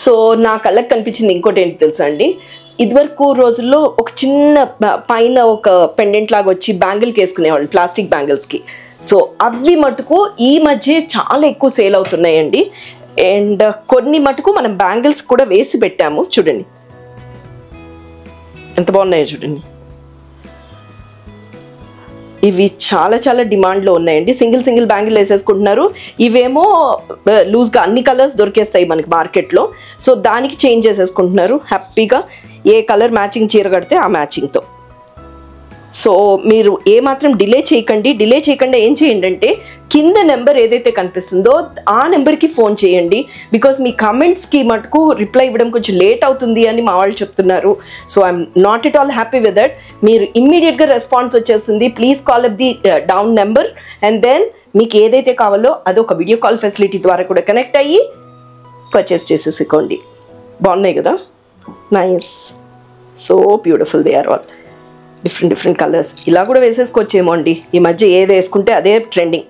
So నా కళ్ళకి కనిపించింది ఇంకోటి ఏంటి తెలుసా అండి, ఇదివరకు రోజుల్లో ఒక చిన్న పైన ఒక పెండెంట్ లాగా వచ్చి బ్యాంగిల్కి వేసుకునేవాళ్ళు, ప్లాస్టిక్ బ్యాంగిల్స్కి. సో అవి మటుకు ఈ మధ్య చాలా ఎక్కువ సేల్ అవుతున్నాయండి. అండ్ కొన్ని మటుకు మనం బ్యాంగిల్స్ కూడా వేసి పెట్టాము. చూడండి ఎంత బాగున్నాయో చూడండి. ఇవి చాలా చాలా డిమాండ్లో ఉన్నాయండి. సింగిల్ బ్యాంగిల్ వేసేసుకుంటున్నారు. ఇవేమో లూజ్గా అన్ని కలర్స్ దొరికేస్తాయి మనకి మార్కెట్లో. సో దానికి చేంజ్ చేసేసుకుంటున్నారు హ్యాపీగా. ఏ కలర్ మ్యాచింగ్ చీర కడితే ఆ మ్యాచింగ్తో. సో మీరు ఏమాత్రం డిలే చేయకుండా ఏం చేయండి అంటే, కింద నెంబర్ ఏదైతే కనిపిస్తుందో ఆ నెంబర్కి ఫోన్ చేయండి. బికాస్ మీ కమెంట్స్కి మటుకు రిప్లై ఇవ్వడం కొంచెం లేట్ అవుతుంది అని మా వాళ్ళు చెప్తున్నారు. So I'm not at all happy with that. మీరు ఇమ్మీడియట్గా రెస్పాన్స్ వచ్చేస్తుంది. Please call up the down number and then మీకు ఏదైతే కావాలో అదొక వీడియో కాల్ ఫెసిలిటీ ద్వారా కూడా కనెక్ట్ అయ్యి పర్చేస్ చేసేసుకోండి. బాగున్నాయి కదా, nice, so beautiful they are all. Different colours ఇలా కూడా వేసేసుకోవచ్చేమో అండి. ఈ మధ్య ఏది వేసుకుంటే అదే ట్రెండింగ్.